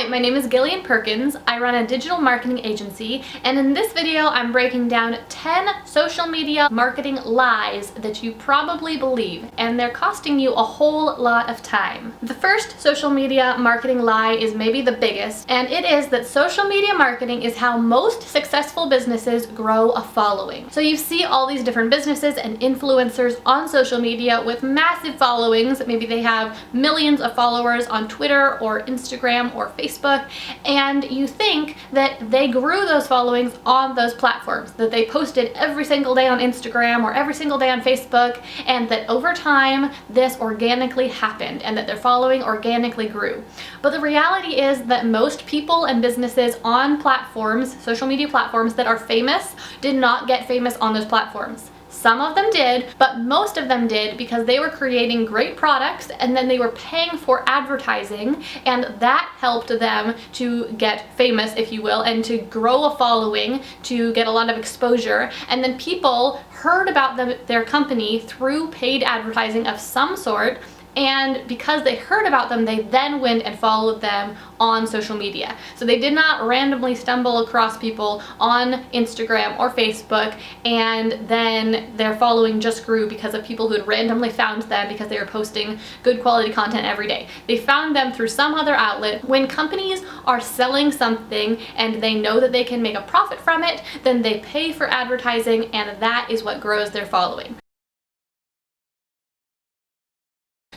Hi, my name is Gillian Perkins. I run a digital marketing agency, and in this video I'm breaking down 10 social media marketing lies that you probably believe, and they're costing you a whole lot of time. The first social media marketing lie is maybe the biggest, and it is that social media marketing is how most successful businesses grow a following. So you see all these different businesses and influencers on social media with massive followings. Maybe they have millions of followers on Twitter or Instagram or Facebook, and you think that they grew those followings on those platforms, that they posted every single day on Instagram or every single day on Facebook, and that over time this organically happened and that their following organically grew. But the reality is that most people and businesses on platforms, social media platforms that are famous, did not get famous on those platforms. Some of them did, but most of them did because they were creating great products and then they were paying for advertising, and that helped them to get famous, if you will, and to grow a following, to get a lot of exposure. And then people heard about their company through paid advertising of some sort, and because they heard about them, they then went and followed them on social media. So they did not randomly stumble across people on Instagram or Facebook, and then their following just grew because of people who had randomly found them because they were posting good quality content every day. They found them through some other outlet. When companies are selling something and they know that they can make a profit from it, then they pay for advertising, and that is what grows their following.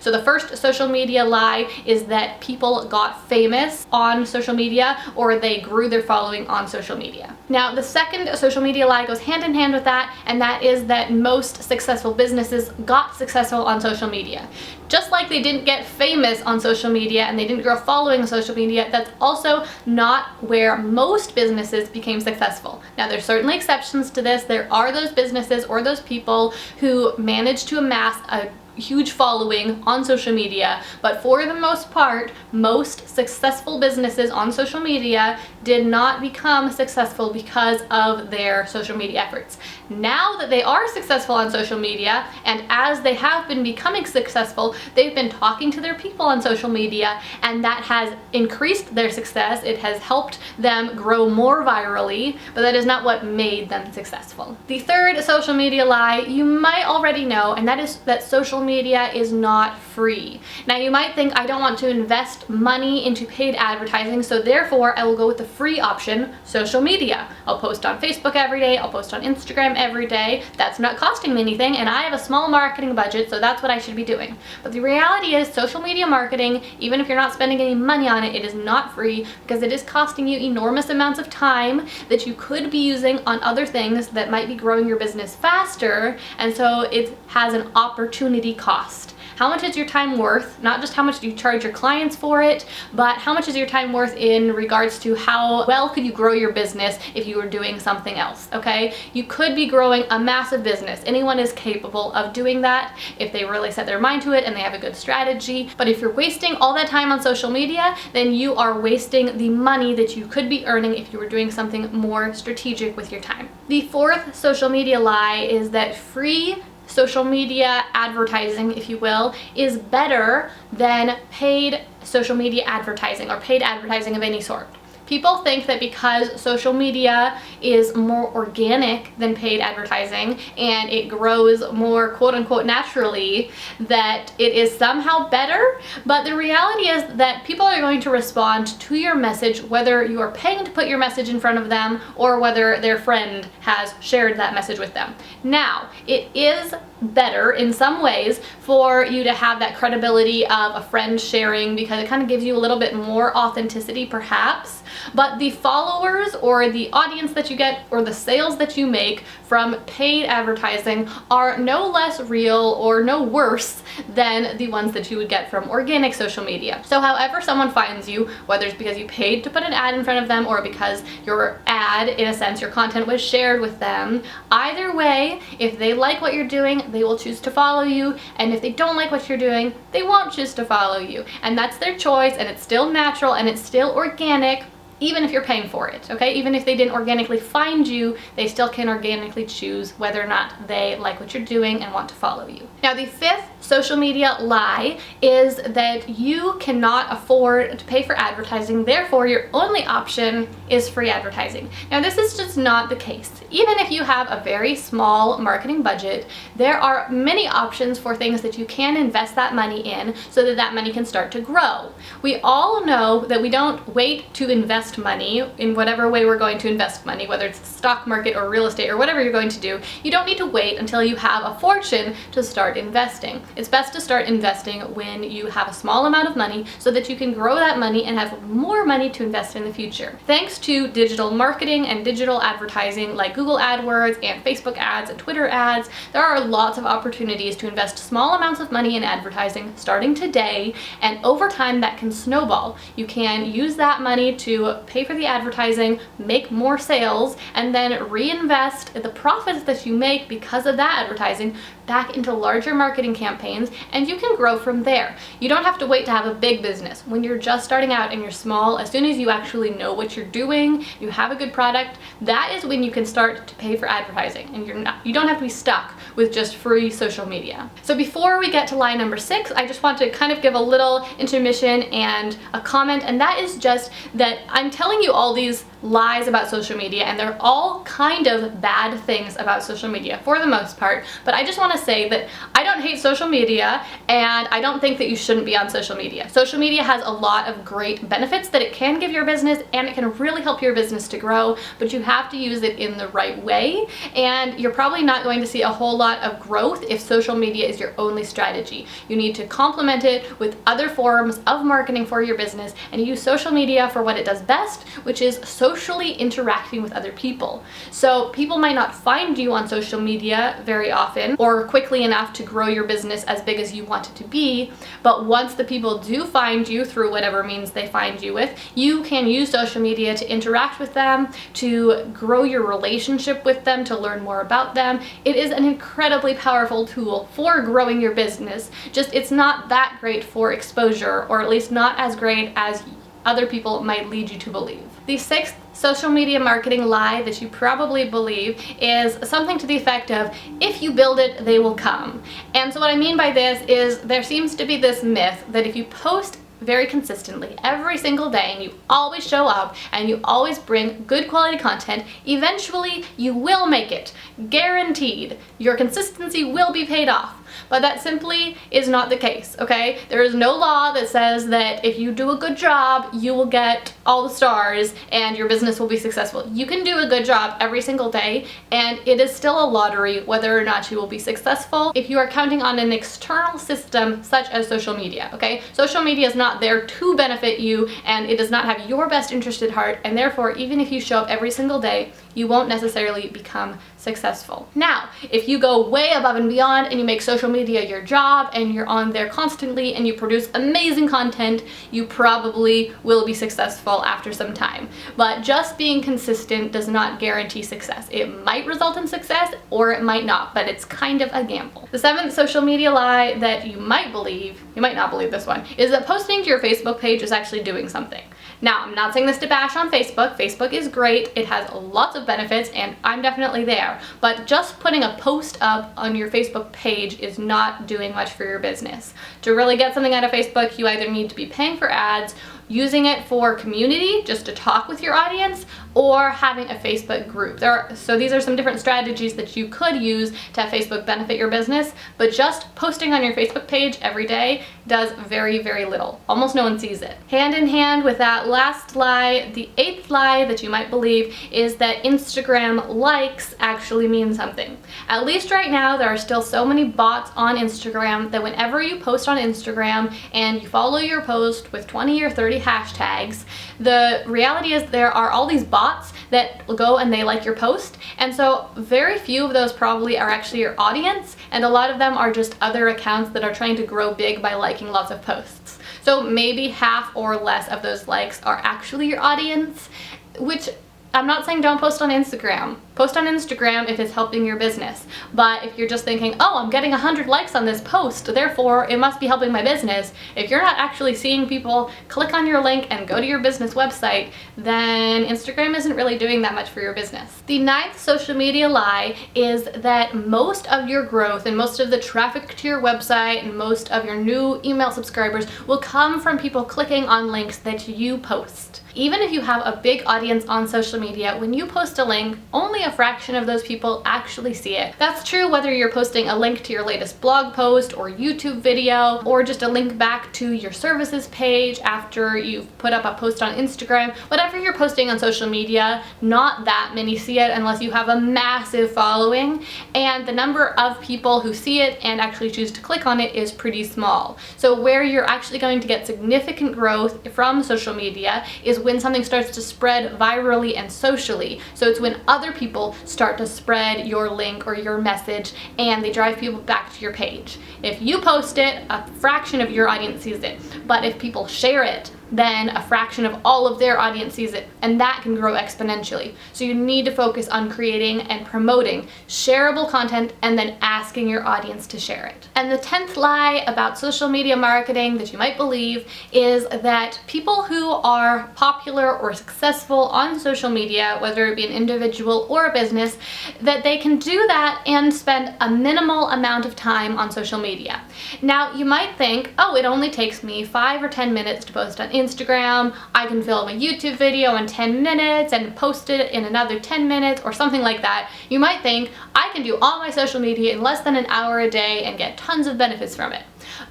So the first social media lie is that people got famous on social media or they grew their following on social media. Now, the second social media lie goes hand in hand with that, and that is that most successful businesses got successful on social media. Just like they didn't get famous on social media and they didn't grow a following on social media, that's also not where most businesses became successful. Now, there's certainly exceptions to this. There are those businesses or those people who managed to amass a huge following on social media, but for the most part, most successful businesses on social media did not become successful because of their social media efforts. Now that they are successful on social media, and as they have been becoming successful, they've been talking to their people on social media, and that has increased their success. It has helped them grow more virally, but that is not what made them successful. The third social media lie you might already know, and that is that social media is not free. Now, you might think, I don't want to invest money into paid advertising, so therefore I will go with the free option, social media. I'll post on Facebook every day, I'll post on Instagram every day. That's not costing me anything, and I have a small marketing budget, so that's what I should be doing. But the reality is, social media marketing, even if you're not spending any money on it, it is not free because it is costing you enormous amounts of time that you could be using on other things that might be growing your business faster, and so it has an opportunity cost. How much is your time worth? Not just how much do you charge your clients for it, but how much is your time worth in regards to how well could you grow your business if you were doing something else, okay? You could be growing a massive business. Anyone is capable of doing that if they really set their mind to it and they have a good strategy. But if you're wasting all that time on social media, then you are wasting the money that you could be earning if you were doing something more strategic with your time. The fourth social media lie is that free social media advertising, if you will, is better than paid social media advertising or paid advertising of any sort. People think that because social media is more organic than paid advertising and it grows more quote-unquote naturally, that it is somehow better. But the reality is that people are going to respond to your message whether you are paying to put your message in front of them or whether their friend has shared that message with them. Now, it is better in some ways for you to have that credibility of a friend sharing because it kind of gives you a little bit more authenticity perhaps, but the followers or the audience that you get or the sales that you make from paid advertising are no less real or no worse than the ones that you would get from organic social media. So however someone finds you, whether it's because you paid to put an ad in front of them or because your ad, in a sense, your content was shared with them, either way, if they like what you're doing, they will choose to follow you, and if they don't like what you're doing, they won't choose to follow you. And that's their choice, and it's still natural and it's still organic, even if you're paying for it, okay? Even if they didn't organically find you, they still can organically choose whether or not they like what you're doing and want to follow you. Now, the fifth social media lie is that you cannot afford to pay for advertising, therefore your only option is free advertising. Now this is just not the case. Even if you have a very small marketing budget, there are many options for things that you can invest that money in so that that money can start to grow. We all know that we don't wait to invest money in whatever way we're going to invest money, whether it's the stock market or real estate or whatever you're going to do. You don't need to wait until you have a fortune to start investing. It's best to start investing when you have a small amount of money so that you can grow that money and have more money to invest in the future. Thanks to digital marketing and digital advertising like Google AdWords and Facebook ads and Twitter ads, there are lots of opportunities to invest small amounts of money in advertising starting today, and over time that can snowball. You can use that money to pay for the advertising, make more sales, and then reinvest the profits that you make because of that advertising back into larger marketing campaigns, and you can grow from there. You don't have to wait to have a big business. When you're just starting out and you're small, as soon as you actually know what you're doing, you have a good product, that is when you can start to pay for advertising, and you don't have to be stuck with just free social media. So before we get to lie number 6, I just want to kind of give a little intermission and a comment, and that is just that I'm telling you all these lies about social media, and they're all kind of bad things about social media for the most part, but I just want to say that I don't hate social media, and I don't think that you shouldn't be on social media. Social media has a lot of great benefits that it can give your business, and it can really help your business to grow, but you have to use it in the right way, and you're probably not going to see a whole lot of growth if social media is your only strategy. You need to complement it with other forms of marketing for your business and use social media for what it does best, which is socially interacting with other people. So people might not find you on social media very often or quickly enough to grow your business as big as you want it to be, but once the people do find you through whatever means they find you with, you can use social media to interact with them, to grow your relationship with them, to learn more about them. It is an incredibly powerful tool for growing your business, just it's not that great for exposure, or at least not as great as other people might lead you to believe. The 6th social media marketing lie that you probably believe is something to the effect of, if you build it, they will come. And so what I mean by this is there seems to be this myth that if you post very consistently every single day and you always show up and you always bring good quality content, eventually you will make it. Guaranteed. Your consistency will be paid off. But that simply is not the case, okay? There is no law that says that if you do a good job, you will get all the stars and your business will be successful. You can do a good job every single day, and it is still a lottery whether or not you will be successful if you are counting on an external system such as social media, okay? Social media is not there to benefit you, and it does not have your best interest at heart, and therefore, even if you show up every single day, you won't necessarily become successful. Now, if you go way above and beyond and you make social media your job and you're on there constantly and you produce amazing content, you probably will be successful after some time. But just being consistent does not guarantee success. It might result in success or it might not, but it's kind of a gamble. The 7th social media lie that you might believe, you might not believe this one, is that posting to your Facebook page is actually doing something. Now, I'm not saying this to bash on Facebook. Facebook is great. It has lots of benefits, and I'm definitely there. But just putting a post up on your Facebook page is not doing much for your business. To really get something out of Facebook, you either need to be paying for ads, using it for community, just to talk with your audience, or having a Facebook group. So these are some different strategies that you could use to have Facebook benefit your business, but just posting on your Facebook page every day does very, very little. Almost no one sees it. Hand in hand with that last lie, the 8th lie that you might believe is that Instagram likes actually mean something. At least right now, there are still so many bots on Instagram that whenever you post on Instagram and you follow your post with 20 or 30 hashtags, the reality is there are all these bots that go and they like your post, and so very few of those probably are actually your audience, and a lot of them are just other accounts that are trying to grow big by liking lots of posts. So maybe half or less of those likes are actually your audience, which I'm not saying don't post on Instagram. Post on Instagram if it's helping your business. But if you're just thinking, oh, I'm getting 100 likes on this post, therefore it must be helping my business, if you're not actually seeing people click on your link and go to your business website, then Instagram isn't really doing that much for your business. The 9th social media lie is that most of your growth and most of the traffic to your website and most of your new email subscribers will come from people clicking on links that you post. Even if you have a big audience on social media, when you post a link, only a fraction of those people actually see it. That's true whether you're posting a link to your latest blog post or YouTube video, or just a link back to your services page after you've put up a post on Instagram. Whatever you're posting on social media, not that many see it unless you have a massive following, and the number of people who see it and actually choose to click on it is pretty small. So where you're actually going to get significant growth from social media is when something starts to spread virally and socially. So it's when other people start to spread your link or your message and they drive people back to your page. If you post it, a fraction of your audience sees it. But if people share it, then a fraction of all of their audience sees it, and that can grow exponentially. So you need to focus on creating and promoting shareable content and then asking your audience to share it. And the 10th lie about social media marketing that you might believe is that people who are popular or successful on social media, whether it be an individual or a business, that they can do that and spend a minimal amount of time on social media. Now, you might think, oh, it only takes me 5 or 10 minutes to post on Instagram, I can film a YouTube video in 10 minutes and post it in another 10 minutes or something like that. You might think, I can do all my social media in less than an hour a day and get tons of benefits from it.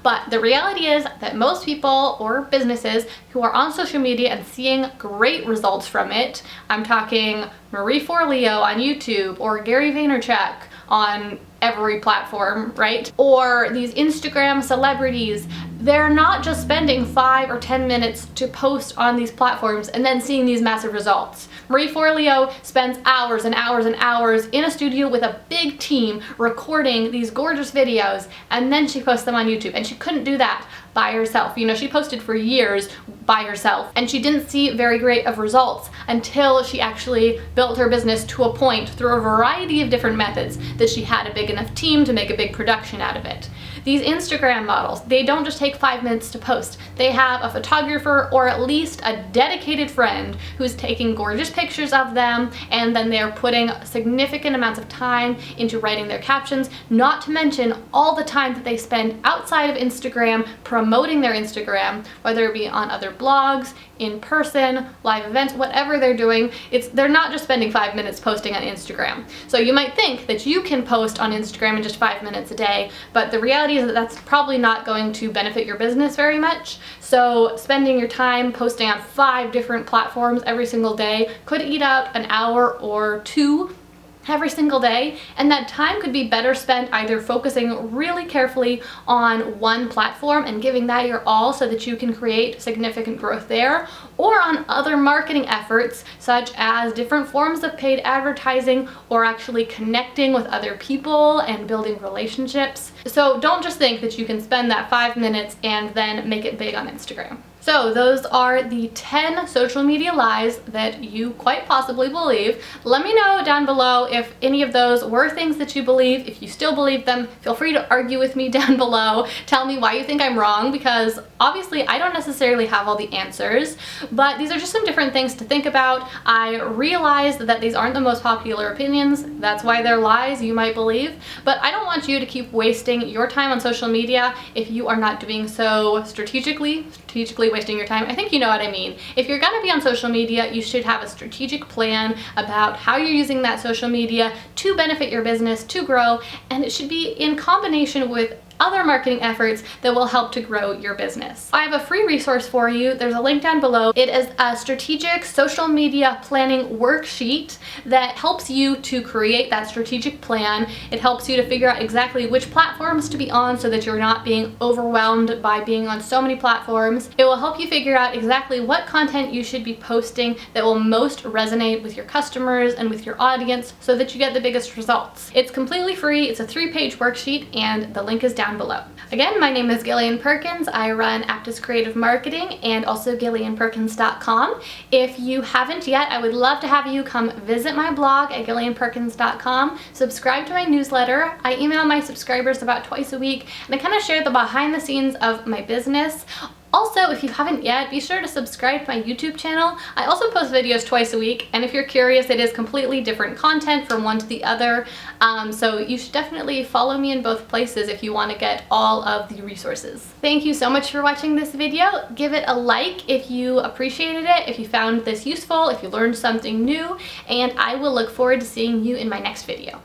But the reality is that most people or businesses who are on social media and seeing great results from it, I'm talking Marie Forleo on YouTube or Gary Vaynerchuk on every platform, right? Or these Instagram celebrities, they're not just spending 5 or 10 minutes to post on these platforms and then seeing these massive results. Marie Forleo spends hours and hours and hours in a studio with a big team recording these gorgeous videos, and then she posts them on YouTube, and she couldn't do that by herself. You know, she posted for years by herself, and she didn't see very great of results until she actually built her business to a point through a variety of different methods that she had a big enough team to make a big production out of it. These Instagram models, they don't just take 5 minutes to post. They have a photographer or at least a dedicated friend who's taking gorgeous pictures of them, and then they're putting significant amounts of time into writing their captions, not to mention all the time that they spend outside of Instagram promoting their Instagram, whether it be on other blogs, in person, live events, whatever they're doing. They're not just spending 5 minutes posting on Instagram. So you might think that you can post on Instagram in just 5 minutes a day, but the reality is that that's probably not going to benefit your business very much. So spending your time posting on 5 different platforms every single day could eat out an hour or 2 every single day, and that time could be better spent either focusing really carefully on one platform and giving that your all so that you can create significant growth there, or on other marketing efforts such as different forms of paid advertising or actually connecting with other people and building relationships. So don't just think that you can spend that 5 minutes and then make it big on Instagram. So those are the 10 social media lies that you quite possibly believe. Let me know down below if any of those were things that you believe. If you still believe them, feel free to argue with me down below. Tell me why you think I'm wrong, because obviously I don't necessarily have all the answers, but these are just some different things to think about. I realize that these aren't the most popular opinions. That's why they're lies, you might believe, but I don't want you to keep wasting your time on social media if you are not doing so strategically wasting your time. I think you know what I mean. If you're gonna be on social media, you should have a strategic plan about how you're using that social media to benefit your business, to grow, and it should be in combination with other marketing efforts that will help to grow your business. I have a free resource for you. There's a link down below. It is a strategic social media planning worksheet that helps you to create that strategic plan. It helps you to figure out exactly which platforms to be on so that you're not being overwhelmed by being on so many platforms. It will help you figure out exactly what content you should be posting that will most resonate with your customers and with your audience so that you get the biggest results. It's completely free. It's a 3-page worksheet, and the link is down down below. Again, my name is Gillian Perkins. I run Aptus Creative Marketing and also GillianPerkins.com. If you haven't yet, I would love to have you come visit my blog at GillianPerkins.com. Subscribe to my newsletter. I email my subscribers about twice a week, and I kind of share the behind the scenes of my business. Also, if you haven't yet, be sure to subscribe to my YouTube channel. I also post videos twice a week, and if you're curious, it is completely different content from one to the other. So you should definitely follow me in both places if you want to get all of the resources. Thank you so much for watching this video. Give it a like if you appreciated it, if you found this useful, if you learned something new, and I will look forward to seeing you in my next video.